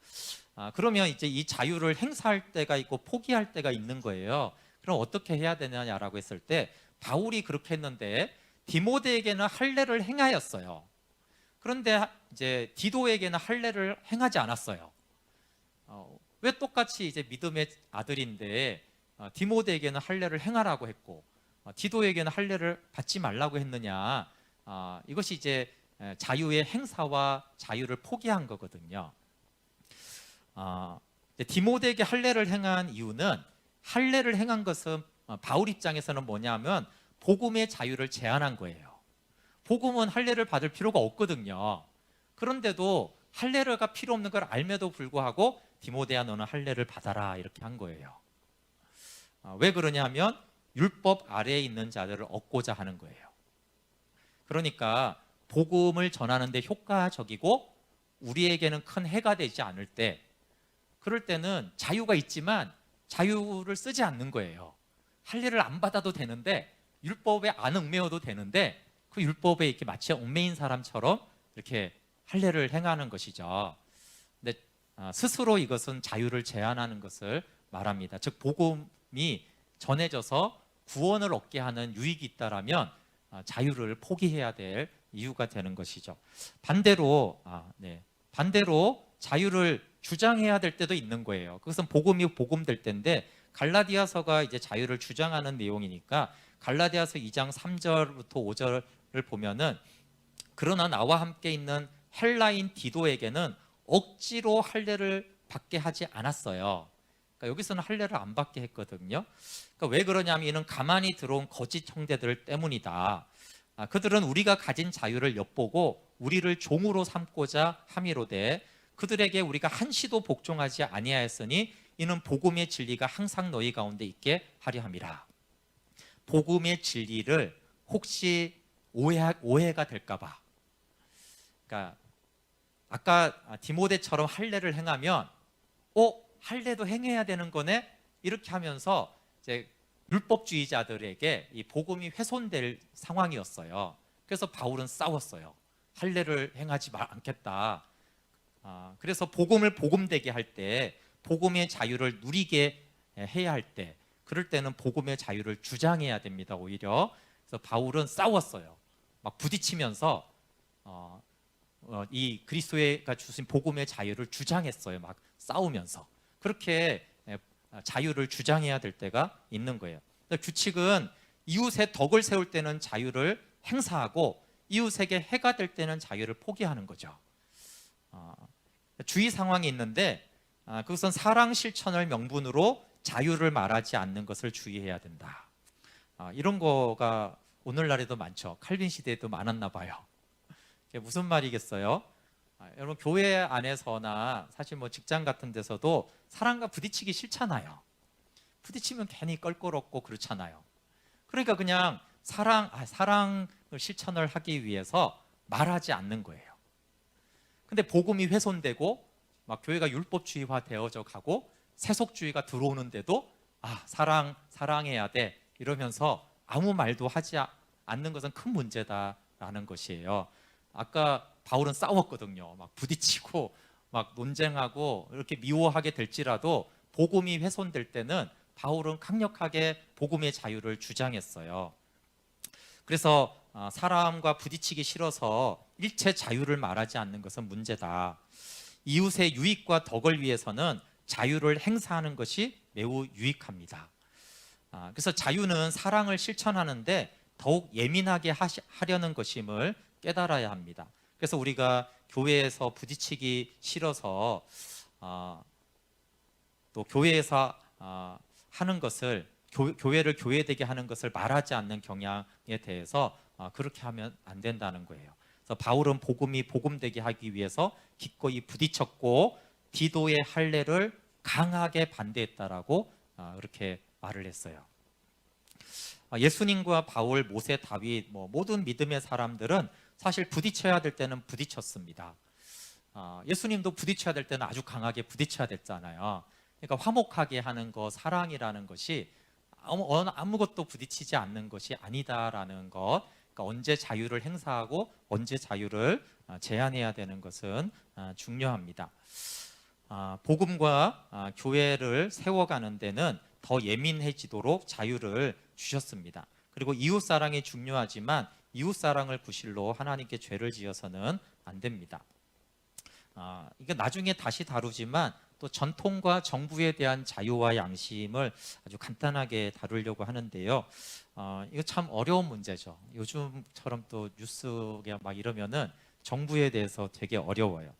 그러면 이제 이 자유를 행사할 때가 있고 포기할 때가 있는 거예요. 그럼 어떻게 해야 되느냐라고 했을 때 바울이 그렇게 했는데 디모데에게는 할례를 행하였어요. 그런데 이제 디도에게는 할례를 행하지 않았어요. 왜 똑같이 이제 믿음의 아들인데 디모데에게는 할례를 행하라고 했고 디도에게는 할례를 받지 말라고 했느냐? 이것이 이제 자유의 행사와 자유를 포기한 거거든요. 디모데에게 할례를 행한 이유는, 할례를 행한 것은 바울 입장에서는 뭐냐면 복음의 자유를 제한한 거예요. 복음은 할례를 받을 필요가 없거든요. 그런데도 할례가 필요 없는 걸 알매도 불구하고 디모데야 너는 할례를 받아라 이렇게 한 거예요. 왜 그러냐면 율법 아래에 있는 자들을 얻고자 하는 거예요. 그러니까 복음을 전하는 데 효과적이고 우리에게는 큰 해가 되지 않을 때, 그럴 때는 자유가 있지만 자유를 쓰지 않는 거예요. 할례를 안 받아도 되는데, 율법에 안 얽매여도 되는데 그 율법에 이렇게 마치 얽매인 사람처럼 이렇게 할례를 행하는 것이죠. 근데 스스로 이것은 자유를 제한하는 것을 말합니다. 즉 복음이 전해져서 구원을 얻게 하는 유익이 있다라면 자유를 포기해야 될 이유가 되는 것이죠. 반대로 자유를 주장해야 될 때도 있는 거예요. 그것은 복음이 복음될 때인데, 갈라디아서가 이제 자유를 주장하는 내용이니까 갈라디아서 2장 3절부터 5절을 보면은 그러나 나와 함께 있는 헬라인 디도에게는 억지로 할례를 받게 하지 않았어요. 그러니까 여기서는 할례를 안 받게 했거든요. 그러니까 왜 그러냐면 이는 가만히 들어온 거짓 형제들 때문이다. 그들은 우리가 가진 자유를 엿보고 우리를 종으로 삼고자 함이로되 그들에게 우리가 한시도 복종하지 아니하였으니 이는 복음의 진리가 항상 너희 가운데 있게 하려 함이라. 복음의 진리를 혹시 오해가 될까 봐. 그러니까 아까 디모데처럼 할례를 행하면 할례도 행해야 되는 거네? 이렇게 하면서 이제 율법주의자들에게 이 복음이 훼손될 상황이었어요. 그래서 바울은 싸웠어요. 할례를 행하지 않겠다. 그래서 복음을 복음되게 할 때, 복음의 자유를 누리게 해야 할 때, 그럴 때는 복음의 자유를 주장해야 됩니다. 오히려 그래서 바울은 싸웠어요. 막 부딪히면서 이 그리스도가 주신 복음의 자유를 주장했어요. 막 싸우면서 그렇게 자유를 주장해야 될 때가 있는 거예요. 규칙은 이웃의 덕을 세울 때는 자유를 행사하고 이웃에게 해가 될 때는 자유를 포기하는 거죠. 주의 상황이 있는데 그것은 사랑 실천을 명분으로 자유를 말하지 않는 것을 주의해야 된다. 이런 거가 오늘날에도 많죠. 칼빈 시대에도 많았나 봐요. 이게 무슨 말이겠어요? 여러분 교회 안에서나 사실 뭐 직장 같은 데서도 사람과 부딪히기 싫잖아요. 부딪히면 괜히 껄끄럽고 그렇잖아요. 그러니까 그냥 사랑을 실천을 하기 위해서 말하지 않는 거예요. 근데 복음이 훼손되고 막 교회가 율법주의화 되어져 가고 세속주의가 들어오는데도 사랑해야 돼 이러면서 아무 말도 하지 않는 것은 큰 문제다라는 것이에요. 아까 바울은 싸웠거든요. 막 부딪히고 막 논쟁하고 이렇게 미워하게 될지라도 복음이 훼손될 때는 바울은 강력하게 복음의 자유를 주장했어요. 그래서 사람과 부딪히기 싫어서 일체 자유를 말하지 않는 것은 문제다. 이웃의 유익과 덕을 위해서는 자유를 행사하는 것이 매우 유익합니다. 그래서 자유는 사랑을 실천하는데 더욱 예민하게 하려는 것임을 깨달아야 합니다. 그래서 우리가 교회에서 부딪히기 싫어서 또 교회에서 하는 것을 교회를 교회되게 하는 것을 말하지 않는 경향에 대해서 그렇게 하면 안 된다는 거예요. 그래서 바울은 복음이 복음되게 하기 위해서 기꺼이 부딪혔고 디도의 할례를 강하게 반대했다라고 그렇게 말을 했어요. 예수님과 바울, 모세, 다윗 모든 믿음의 사람들은 사실 부딪혀야 될 때는 부딪혔습니다. 예수님도 부딪혀야 될 때는 아주 강하게 부딪혀야 됐잖아요. 그러니까 화목하게 하는 것, 사랑이라는 것이 아무것도 부딪히지 않는 것이 아니다라는 것. 그러니까 언제 자유를 행사하고 언제 자유를 제한해야 되는 것은 중요합니다. 복음과 교회를 세워가는 데는 더 예민해지도록 자유를 주셨습니다. 그리고 이웃사랑이 중요하지만 이웃사랑을 구실로 하나님께 죄를 지어서는 안 됩니다. 이게 나중에 다시 다루지만 또 전통과 정부에 대한 자유와 양심을 아주 간단하게 다루려고 하는데요. 이거 참 어려운 문제죠. 요즘처럼 또 뉴스가 막 이러면은 정부에 대해서 되게 어려워요.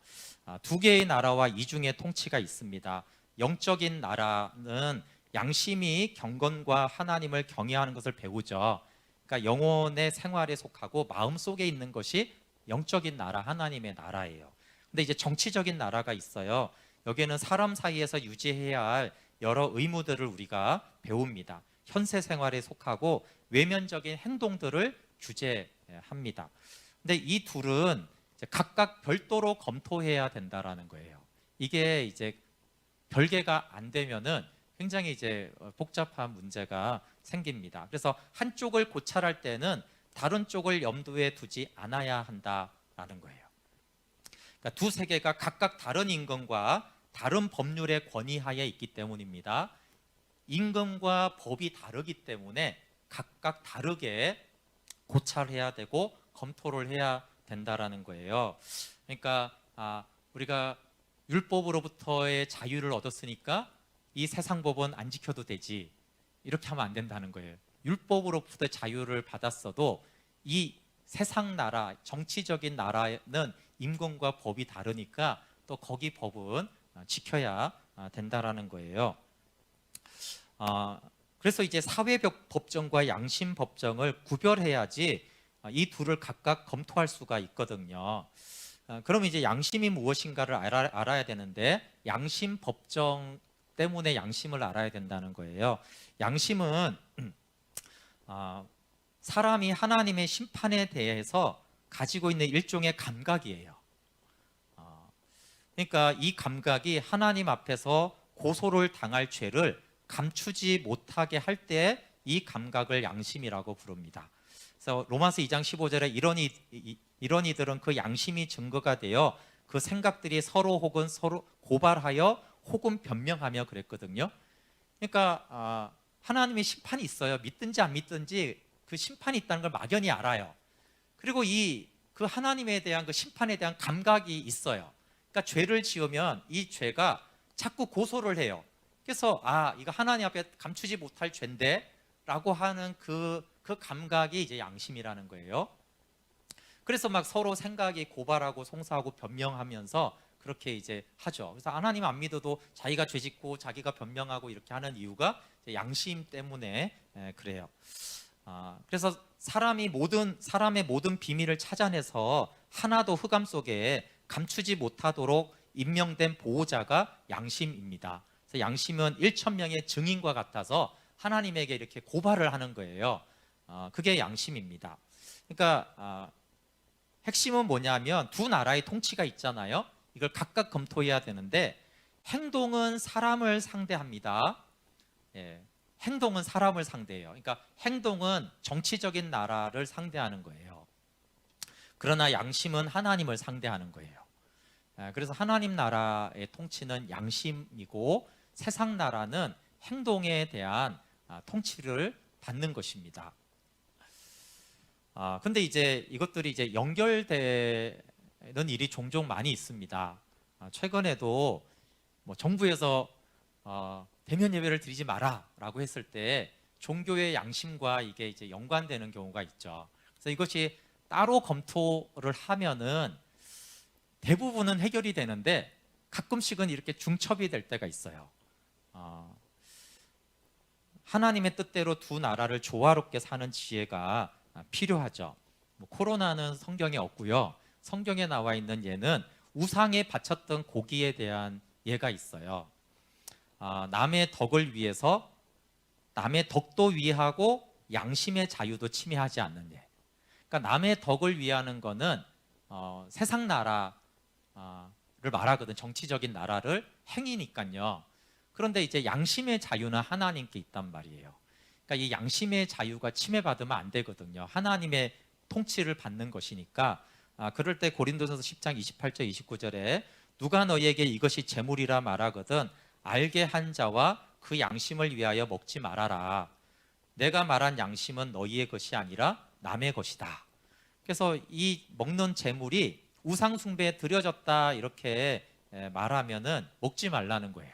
두 개의 나라와 이중의 통치가 있습니다. 영적인 나라는 양심이 경건과 하나님을 경외하는 것을 배우죠. 그러니까 영혼의 생활에 속하고 마음속에 있는 것이 영적인 나라, 하나님의 나라예요. 근데 이제 정치적인 나라가 있어요. 여기에는 사람 사이에서 유지해야 할 여러 의무들을 우리가 배웁니다. 현세 생활에 속하고 외면적인 행동들을 규제합니다. 근데 이 둘은 이제 각각 별도로 검토해야 된다라는 거예요. 이게 이제 별개가 안 되면은 굉장히 이제 복잡한 문제가 생깁니다. 그래서 한쪽을 고찰할 때는 다른 쪽을 염두에 두지 않아야 한다라는 거예요. 그러니까 두 세계가 각각 다른 임금과 다른 법률의 권위하에 있기 때문입니다. 임금과 법이 다르기 때문에 각각 다르게 고찰해야 되고 검토를 해야 된다라는 거예요. 그러니까 우리가 율법으로부터의 자유를 얻었으니까 이 세상 법은 안 지켜도 되지 이렇게 하면 안 된다는 거예요. 율법으로부터 자유를 받았어도 이 세상 나라, 정치적인 나라는 임금과 법이 다르니까 또 거기 법은 지켜야 된다라는 거예요. 그래서 이제 사회 법정과 양심 법정을 구별해야지 이 둘을 각각 검토할 수가 있거든요. 그럼 이제 양심이 무엇인가를 알아야 되는데 양심 법정 때문에 양심을 알아야 된다는 거예요. 양심은 사람이 하나님의 심판에 대해서 가지고 있는 일종의 감각이에요. 그러니까 이 감각이 하나님 앞에서 고소를 당할 죄를 감추지 못하게 할 때 이 감각을 양심이라고 부릅니다. 그래서 로마서 2장 15절에 이런 이들은 그 양심이 증거가 되어 그 생각들이 서로 혹은 서로 고발하여 혹은 변명하며 그랬거든요. 그러니까 하나님의 심판이 있어요. 믿든지 안 믿든지 그 심판이 있다는 걸 막연히 알아요. 그리고 그 하나님에 대한 그 심판에 대한 감각이 있어요. 그러니까 죄를 지으면 이 죄가 자꾸 고소를 해요. 그래서 이거 하나님 앞에 감추지 못할 죄인데 라고 하는 그 감각이 이제 양심이라는 거예요. 그래서 막 서로 생각이 고발하고 송사하고 변명하면서 그렇게 이제 하죠. 그래서 하나님 안 믿어도 자기가 죄짓고 자기가 변명하고 이렇게 하는 이유가 양심 때문에 그래요. 그래서 사람의 모든 비밀을 찾아내서 하나도 흑암 속에 감추지 못하도록 임명된 보호자가 양심입니다. 그래서 양심은 1,000명의 증인과 같아서 하나님에게 이렇게 고발을 하는 거예요. 그게 양심입니다. 그러니까 핵심은 뭐냐면 두 나라의 통치가 있잖아요. 이걸 각각 검토해야 되는데 행동은 사람을 상대합니다. 행동은 사람을 상대해요. 그러니까 행동은 정치적인 나라를 상대하는 거예요. 그러나 양심은 하나님을 상대하는 거예요. 그래서 하나님 나라의 통치는 양심이고 세상 나라는 행동에 대한 통치를 받는 것입니다. 근데 이제 이것들이 이제 연결되는 일이 종종 많이 있습니다. 최근에도 뭐 정부에서 대면 예배를 드리지 마라라고 했을 때 종교의 양심과 이게 이제 연관되는 경우가 있죠. 그래서 이것이 따로 검토를 하면은 대부분은 해결이 되는데 가끔씩은 이렇게 중첩이 될 때가 있어요. 하나님의 뜻대로 두 나라를 조화롭게 사는 지혜가 필요하죠. 코로나는 성경에 없고요. 성경에 나와 있는 예는 우상에 바쳤던 고기에 대한 예가 있어요. 남의 덕을 위해서 남의 덕도 위하고 양심의 자유도 침해하지 않는 예. 그러니까 남의 덕을 위하는 거는 세상 나라를 말하거든. 정치적인 나라를 행위니까요. 그런데 이제 양심의 자유는 하나님께 있단 말이에요. 그러니까 이 양심의 자유가 침해받으면 안 되거든요. 하나님의 통치를 받는 것이니까. 그럴 때 고린도전서 10장 28절 29절에 누가 너희에게 이것이 재물이라 말하거든 알게 한 자와 그 양심을 위하여 먹지 말아라. 내가 말한 양심은 너희의 것이 아니라 남의 것이다. 그래서 이 먹는 재물이 우상 숭배에 드려졌다 이렇게 말하면은 먹지 말라는 거예요.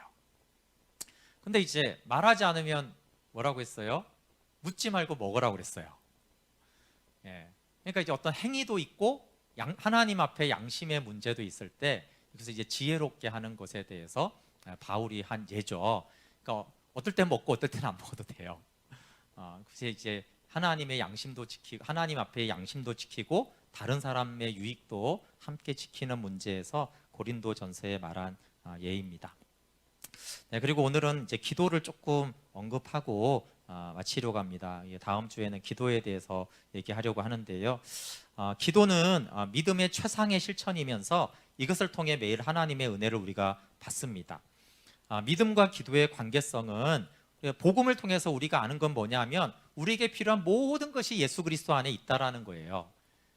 근데 이제 말하지 않으면 뭐라고 했어요? 묻지 말고 먹으라고 그랬어요. 그러니까 이제 어떤 행위도 있고 하나님 앞에 양심의 문제도 있을 때 그래서 이제 지혜롭게 하는 것에 대해서 바울이 한 예죠. 그러니까 어떨 때 먹고 어떨 때는 안 먹어도 돼요. 그래서 이제 하나님의 양심도 지키고 하나님 앞에 양심도 지키고 다른 사람의 유익도 함께 지키는 문제에서 고린도전서에 말한 예입니다. 그리고 오늘은 이제 기도를 조금 언급하고 마치려고 합니다. 다음 주에는 기도에 대해서 얘기하려고 하는데요. 기도는 믿음의 최상의 실천이면서 이것을 통해 매일 하나님의 은혜를 우리가 받습니다. 믿음과 기도의 관계성은 복음을 통해서 우리가 아는 건 뭐냐면 우리에게 필요한 모든 것이 예수 그리스도 안에 있다라는 거예요.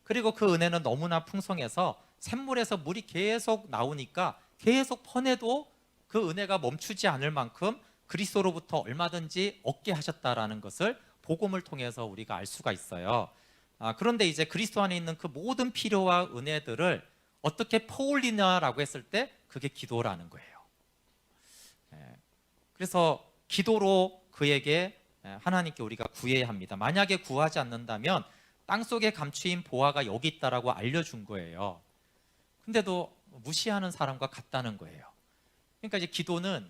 그리고 그 은혜는 너무나 풍성해서 샘물에서 물이 계속 나오니까 계속 퍼내도 그 은혜가 멈추지 않을 만큼 그리스도로부터 얼마든지 얻게 하셨다라는 것을 복음을 통해서 우리가 알 수가 있어요. 그런데 이제 그리스도 안에 있는 그 모든 필요와 은혜들을 어떻게 퍼올리냐라고 했을 때 그게 기도라는 거예요. 그래서 기도로 그에게 하나님께 우리가 구해야 합니다. 만약에 구하지 않는다면 땅속에 감추인 보화가 여기 있다라고 알려준 거예요. 근데도 무시하는 사람과 같다는 거예요. 그러니까 이제 기도는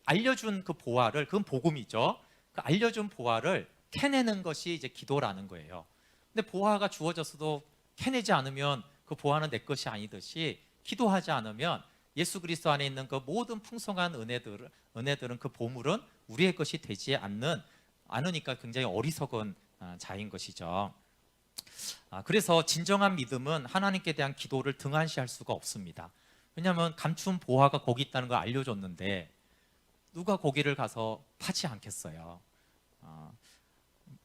알려준 그 보화를, 그건 복음이죠. 그 알려준 보화를 캐내는 것이 이제 기도라는 거예요. 근데 보화가 주어졌어도 캐내지 않으면 그 보화는 내 것이 아니듯이 기도하지 않으면 예수 그리스도 안에 있는 그 모든 풍성한 은혜들은 그 보물은 우리의 것이 되지 않으니까 굉장히 어리석은 자인 것이죠. 그래서 진정한 믿음은 하나님께 대한 기도를 등한시할 수가 없습니다. 왜냐하면 감춘 보화가 거기 있다는 걸 알려줬는데 누가 거기를 가서 파지 않겠어요.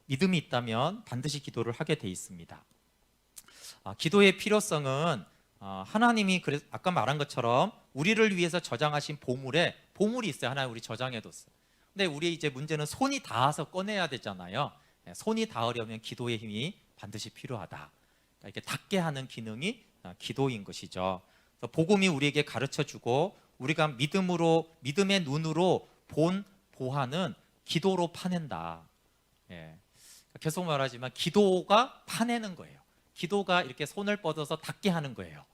믿음이 있다면 반드시 기도를 하게 돼 있습니다. 기도의 필요성은 하나님이 아까 말한 것처럼 우리를 위해서 저장하신 보물이 있어요. 하나님 우리 저장해뒀어요. 근데 우리 이제 문제는 손이 닿아서 꺼내야 되잖아요. 손이 닿으려면 기도의 힘이 반드시 필요하다. 그러니까 이렇게 닿게 하는 기능이 기도인 것이죠. 그래서 복음이 우리에게 가르쳐주고 우리가 믿음의 눈으로 본 보화는 기도로 파낸다. 예. 계속 말하지만 기도가 파내는 거예요. 기도가 이렇게 손을 뻗어서 닿게 하는 거예요.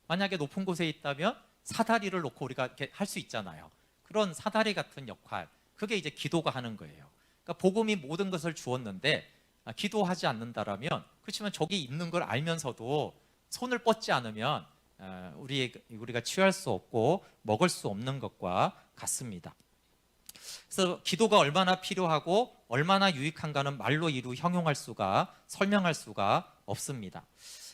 만약에 높은 곳에 있다면 사다리를 놓고 우리가 이렇게 할 수 있잖아요. 그런 사다리 같은 역할, 그게 이제 기도가 하는 거예요. 그러니까 복음이 모든 것을 주었는데 기도하지 않는다라면, 그렇지만 저기 있는 걸 알면서도 손을 뻗지 않으면 우리가 취할 수 없고 먹을 수 없는 것과 같습니다. 그래서 기도가 얼마나 필요하고 얼마나 유익한가는 말로 설명할 수가 없습니다.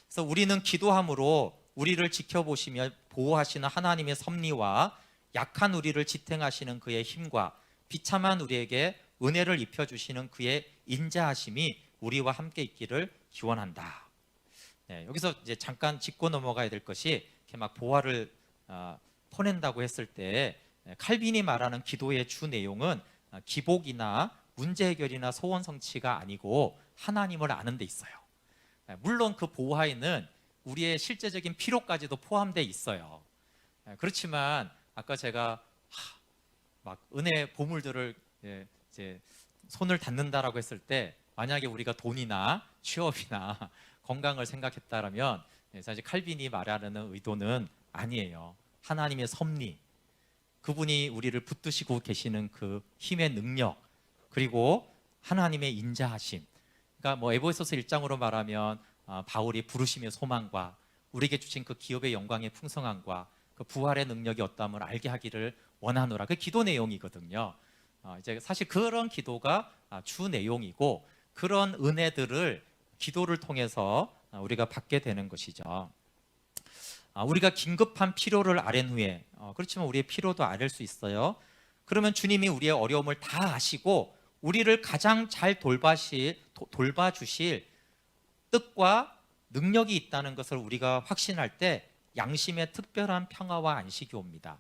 그래서 우리는 기도함으로 우리를 지켜보시며 보호하시는 하나님의 섭리와 약한 우리를 지탱하시는 그의 힘과 비참한 우리에게 은혜를 입혀주시는 그의 인자하심이 우리와 함께 있기를 기원한다. 네, 여기서 이제 잠깐 짚고 넘어가야 될 것이, 이렇게 막 보화를 퍼낸다고 했을 때 칼빈이 말하는 기도의 주 내용은 기복이나 문제 해결이나 소원 성취가 아니고 하나님을 아는 데 있어요. 물론 그 보화에는 우리의 실제적인 필요까지도 포함되어 있어요. 그렇지만 아까 제가 막 은혜 보물들을 이제 손을 닿는다라고 했을 때, 만약에 우리가 돈이나 취업이나 건강을 생각했다라면 사실 칼빈이 말하는 의도는 아니에요. 하나님의 섭리, 그분이 우리를 붙드시고 계시는 그 힘의 능력, 그리고 하나님의 인자하심. 그러니까 뭐 에베소서 1장으로 말하면 바울이 부르심의 소망과 우리에게 주신 그 기업의 영광의 풍성함과 그 부활의 능력이 어떠함을 알게 하기를 원하노라. 그 기도 내용이거든요. 이제 사실 그런 기도가 주 내용이고, 그런 은혜들을 기도를 통해서 우리가 받게 되는 것이죠. 우리가 긴급한 필요를 아랜 후에, 그렇지만 우리의 필요도 아랠 수 있어요. 그러면 주님이 우리의 어려움을 다 아시고 우리를 가장 잘 돌봐주실 뜻과 능력이 있다는 것을 우리가 확신할 때 양심의 특별한 평화와 안식이 옵니다.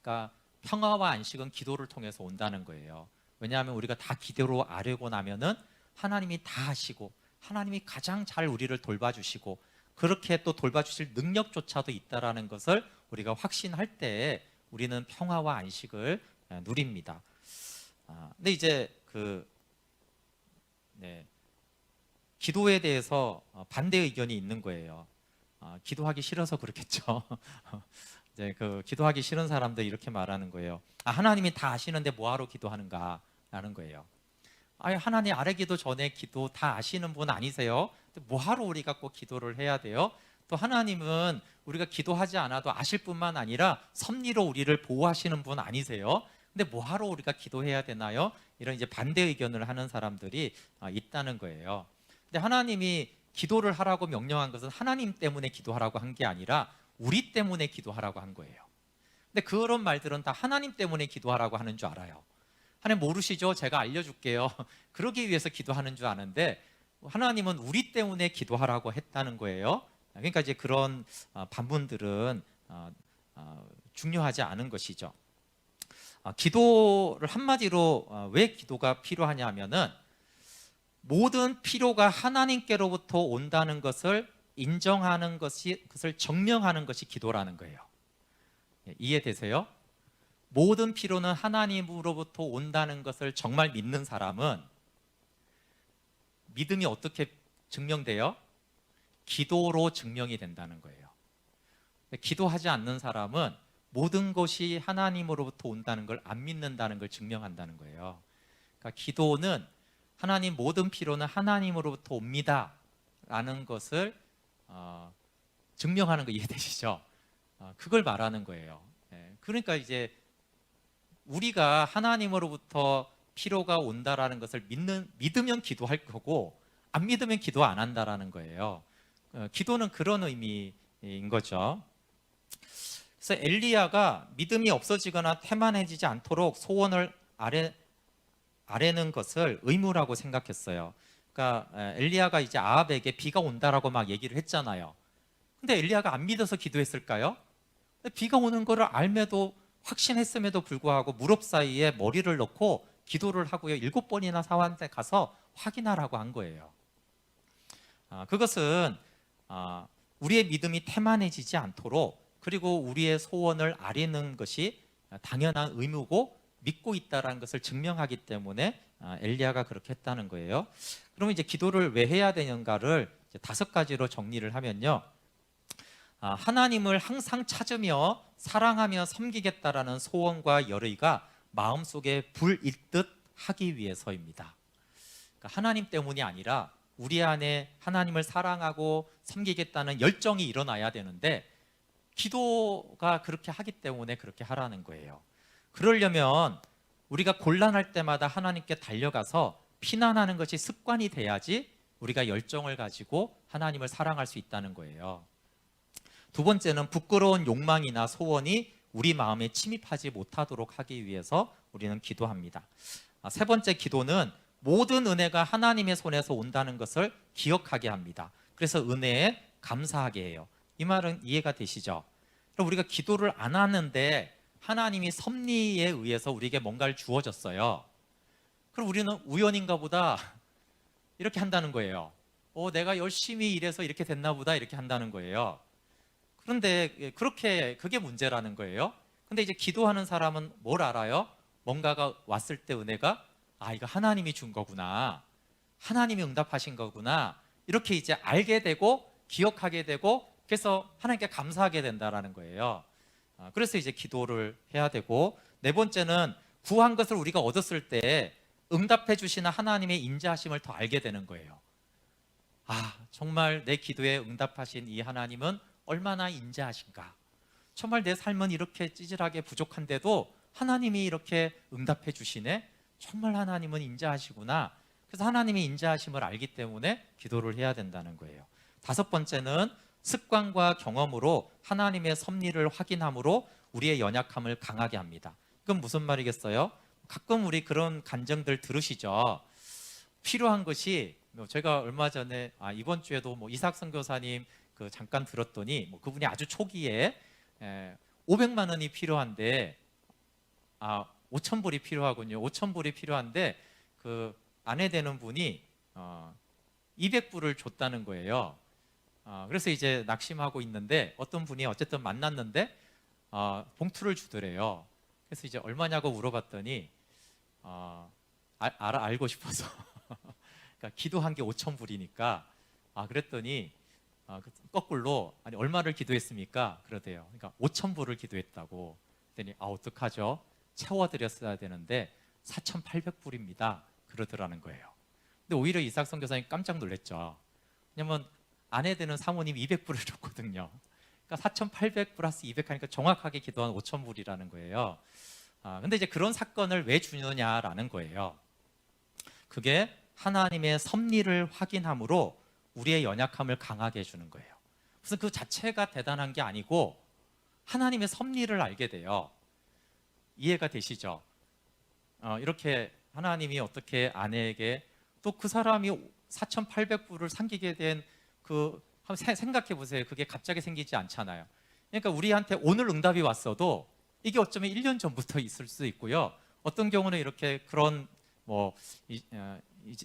그러니까 평화와 안식은 기도를 통해서 온다는 거예요. 왜냐하면 우리가 다 기도로 아뢰고 나면은 하나님이 다 하시고 하나님이 가장 잘 우리를 돌봐주시고 그렇게 또 돌봐주실 능력조차도 있다라는 것을 우리가 확신할 때 우리는 평화와 안식을 누립니다. 근데 이제 기도에 대해서 반대 의견이 있는 거예요. 기도하기 싫어서 그렇겠죠. 이제 기도하기 싫은 사람들 이렇게 말하는 거예요. 하나님이 다 아시는데 뭐하러 기도하는가라는 거예요. 하나님 아뢰기도 전에 기도 다 아시는 분 아니세요? 뭐하러 우리가 꼭 기도를 해야 돼요? 또 하나님은 우리가 기도하지 않아도 아실 뿐만 아니라 섭리로 우리를 보호하시는 분 아니세요? 근데 뭐하러 우리가 기도해야 되나요? 이런 이제 반대 의견을 하는 사람들이 있다는 거예요. 근데 하나님이 기도를 하라고 명령한 것은 하나님 때문에 기도하라고 한 게 아니라 우리 때문에 기도하라고 한 거예요. 근데 그런 말들은 다 하나님 때문에 기도하라고 하는 줄 알아요. 하나님 모르시죠? 제가 알려줄게요. 그러기 위해서 기도하는 줄 아는데 하나님은 우리 때문에 기도하라고 했다는 거예요. 그러니까 이제 그런 반문들은 중요하지 않은 것이죠. 기도를 한마디로 왜 기도가 필요하냐 하면은 모든 필요가 하나님께로부터 온다는 것을 인정하는 그것을 증명하는 것이 기도라는 거예요. 이해되세요? 모든 필요는 하나님으로부터 온다는 것을 정말 믿는 사람은 믿음이 어떻게 증명돼요? 기도로 증명이 된다는 거예요. 기도하지 않는 사람은 모든 것이 하나님으로부터 온다는 걸 안 믿는다는 걸 증명한다는 거예요. 그러니까 기도는 하나님 모든 필요는 하나님으로부터 옵니다 라는 것을 증명하는 거 이해되시죠? 그걸 말하는 거예요. 그러니까 이제 우리가 하나님으로부터 필요가 온다라는 것을 믿으면 기도할 거고 안 믿으면 기도 안 한다라는 거예요. 기도는 그런 의미인 거죠. 그래서 엘리야가 믿음이 없어지거나 태만해지지 않도록 소원을 아뢰는 것을 의무라고 생각했어요. 그러니까 엘리야가 이제 아합에게 비가 온다라고 막 얘기를 했잖아요. 근데 엘리야가 안 믿어서 기도했을까요? 비가 오는 거를 알매도 확신했음에도 불구하고 무릎 사이에 머리를 넣고 기도를 하고요. 7번이나 사환한테 가서 확인하라고 한 거예요. 그것은 우리의 믿음이 태만해지지 않도록, 그리고 우리의 소원을 아뢰는 것이 당연한 의무고 믿고 있다는 것을 증명하기 때문에 엘리야가 그렇게 했다는 거예요. 그러면 이제 기도를 왜 해야 되는가를 이제 5가지로 정리를 하면요. 하나님을 항상 찾으며 사랑하며 섬기겠다라는 소원과 열의가 마음속에 불일듯 하기 위해서입니다. 그러니까 하나님 때문이 아니라 우리 안에 하나님을 사랑하고 섬기겠다는 열정이 일어나야 되는데, 기도가 그렇게 하기 때문에 그렇게 하라는 거예요. 그러려면 우리가 곤란할 때마다 하나님께 달려가서 피난하는 것이 습관이 돼야지 우리가 열정을 가지고 하나님을 사랑할 수 있다는 거예요. 2번째는 부끄러운 욕망이나 소원이 우리 마음에 침입하지 못하도록 하기 위해서 우리는 기도합니다. 3번째 기도는 모든 은혜가 하나님의 손에서 온다는 것을 기억하게 합니다. 그래서 은혜에 감사하게 해요. 이 말은 이해가 되시죠? 그럼 우리가 기도를 안 하는데 하나님이 섭리에 의해서 우리에게 뭔가를 주어졌어요. 그럼 우리는 우연인가 보다 이렇게 한다는 거예요. 내가 열심히 일해서 이렇게 됐나 보다 이렇게 한다는 거예요. 그런데 그게 문제라는 거예요. 근데 이제 기도하는 사람은 뭘 알아요? 뭔가가 왔을 때 은혜가 이거 하나님이 준 거구나, 하나님이 응답하신 거구나, 이렇게 이제 알게 되고 기억하게 되고, 그래서 하나님께 감사하게 된다라는 거예요. 그래서 이제 기도를 해야 되고, 4번째는 구한 것을 우리가 얻었을 때 응답해 주시는 하나님의 인자하심을 더 알게 되는 거예요. 정말 내 기도에 응답하신 이 하나님은 얼마나 인자하신가. 정말 내 삶은 이렇게 찌질하게 부족한데도 하나님이 이렇게 응답해 주시네. 정말 하나님은 인자하시구나. 그래서 하나님의 인자하심을 알기 때문에 기도를 해야 된다는 거예요. 5번째는 습관과 경험으로 하나님의 섭리를 확인함으로 우리의 연약함을 강하게 합니다. 그건 무슨 말이겠어요? 가끔 우리 그런 간증들 들으시죠? 필요한 것이, 제가 얼마 전에 이번 주에도 이삭 선교사님 잠깐 들었더니 그분이 아주 초기에 500만 원이 필요한데 5,000불이 필요하군요. 5,000불이 필요한데 그 아내 되는 분이 200불을 줬다는 거예요. 그래서 이제 낙심하고 있는데 어떤 분이 어쨌든 만났는데 봉투를 주더래요. 그래서 이제 얼마냐고 물어봤더니 알고 싶어서 그러니까 기도한 게 5,000불이니까 그랬더니 거꾸로 얼마를 기도했습니까? 그러대요. 그러니까 5,000불을 기도했다고. 그랬더니 어떡하죠? 채워드렸어야 되는데 4,800불입니다. 그러더라는 거예요. 근데 오히려 이삭 선교사님 깜짝 놀랐죠. 왜냐면 아내 되는 사모님 200불을 줬거든요. 그러니까 4,800 플러스 200 하니까 정확하게 기도한 5,000불이라는 거예요. 근데 이제 그런 사건을 왜 주느냐라는 거예요. 그게 하나님의 섭리를 확인함으로 우리의 연약함을 강하게 해주는 거예요. 무슨 그 자체가 대단한 게 아니고 하나님의 섭리를 알게 돼요. 이해가 되시죠? 이렇게 하나님이 어떻게 아내에게 또 그 사람이 4,800불을 삼기게 된 한번 생각해 보세요. 그게 갑자기 생기지 않잖아요. 그러니까 우리한테 오늘 응답이 왔어도 이게 어쩌면 1년 전부터 있을 수 있고요. 어떤 경우는 이렇게 그런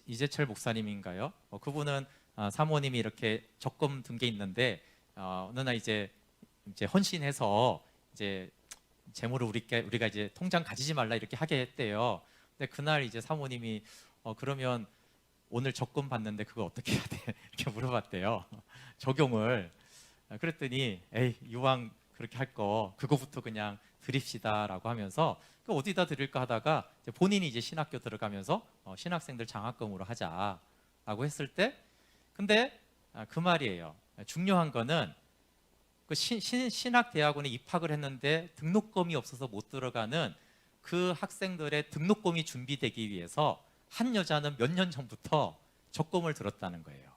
이재철 목사님인가요? 그분은 사모님이 이렇게 적금 든 게 있는데 어느 날 이제 헌신해서 이제 재물을 우리가 이제 통장 가지지 말라 이렇게 하게 했대요. 근데 그날 이제 사모님이 그러면 오늘 적금 받는데 그거 어떻게 해야 돼? 이렇게 물어봤대요. 적용을. 그랬더니 이왕 그렇게 할 거 그거부터 그냥 드립시다라고 하면서 어디다 드릴까 하다가 본인이 이제 신학교 들어가면서 신학생들 장학금으로 하자라고 했을 때, 근데 그 말이에요. 중요한 거는 그 신학대학원에 입학을 했는데 등록금이 없어서 못 들어가는 그 학생들의 등록금이 준비되기 위해서 한 여자는 몇 년 전부터 적금을 들었다는 거예요.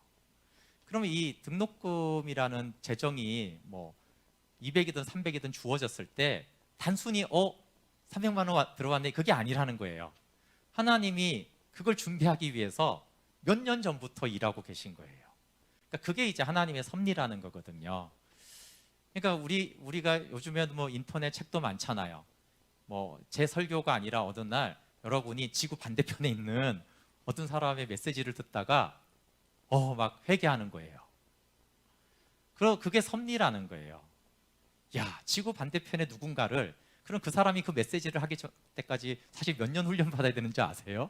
그러면 이 등록금이라는 재정이 200이든 300이든 주어졌을 때 단순히 300만 원 들어왔네 그게 아니라는 거예요. 하나님이 그걸 준비하기 위해서 몇 년 전부터 일하고 계신 거예요. 그러니까 그게 이제 하나님의 섭리라는 거거든요. 그러니까 우리가 요즘에 인터넷 책도 많잖아요. 제 설교가 아니라 어느 날 여러분이 지구 반대편에 있는 어떤 사람의 메시지를 듣다가 막 회개하는 거예요. 그게 섭리라는 거예요. 야, 지구 반대편에 누군가를, 그럼 그 사람이 그 메시지를 하기 때까지 사실 몇 년 훈련 받아야 되는지 아세요?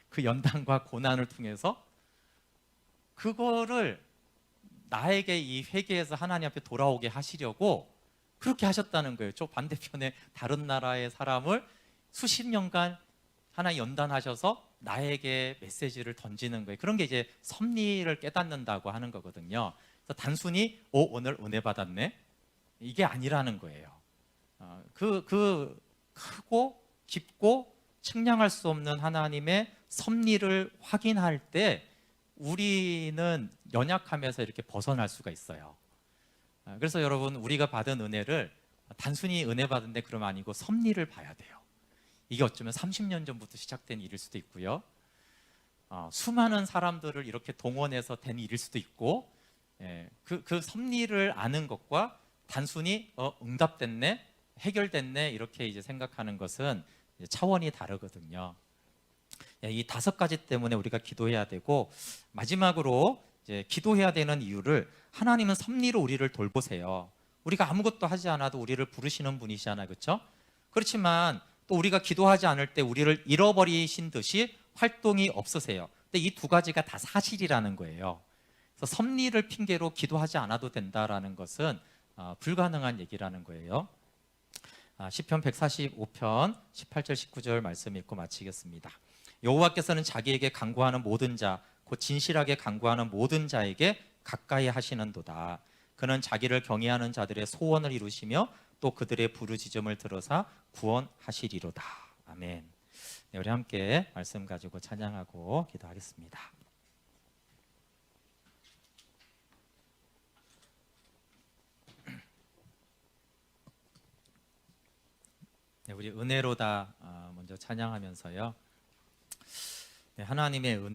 그 연단과 고난을 통해서 그거를 나에게 이 회개에서 하나님 앞에 돌아오게 하시려고 그렇게 하셨다는 거예요. 저 반대편에 다른 나라의 사람을 수십 년간 하나님 연단하셔서 나에게 메시지를 던지는 거예요. 그런 게 이제 섭리를 깨닫는다고 하는 거거든요. 그래서 단순히 오늘 은혜 받았네, 이게 아니라는 거예요. 그 크고 깊고 측량할 수 없는 하나님의 섭리를 확인할 때 우리는 연약함에서 이렇게 벗어날 수가 있어요. 그래서 여러분, 우리가 받은 은혜를 단순히 은혜 받은 데 그럼 아니고 섭리를 봐야 돼요. 이게 어쩌면 30년 전부터 시작된 일일 수도 있고요. 수많은 사람들을 이렇게 동원해서 된 일일 수도 있고, 그 섭리를 아는 것과 단순히 응답됐네, 해결됐네 이렇게 이제 생각하는 것은 이제 차원이 다르거든요. 이 5가지 때문에 우리가 기도해야 되고, 마지막으로 이제 기도해야 되는 이유를, 하나님은 섭리로 우리를 돌보세요. 우리가 아무것도 하지 않아도 우리를 부르시는 분이시잖아요, 그렇죠? 그렇지만 또 우리가 기도하지 않을 때 우리를 잃어버리신 듯이 활동이 없으세요. 근데 이 2가지가 다 사실이라는 거예요. 그래서 섭리를 핑계로 기도하지 않아도 된다라는 것은 불가능한 얘기라는 거예요. 시편 145편 18절 19절 말씀 읽고 마치겠습니다. 여호와께서는 자기에게 간구하는 모든 자, 곧 진실하게 간구하는 모든 자에게 가까이 하시는도다. 그는 자기를 경외하는 자들의 소원을 이루시며 또 그들의 부르짖음을 들어사 구원하시리로다. 아멘. 네, 우리 함께 말씀 가지고 찬양하고 기도하겠습니다. 네, 우리 은혜로다 먼저 찬양하면서요. 네, 하나님의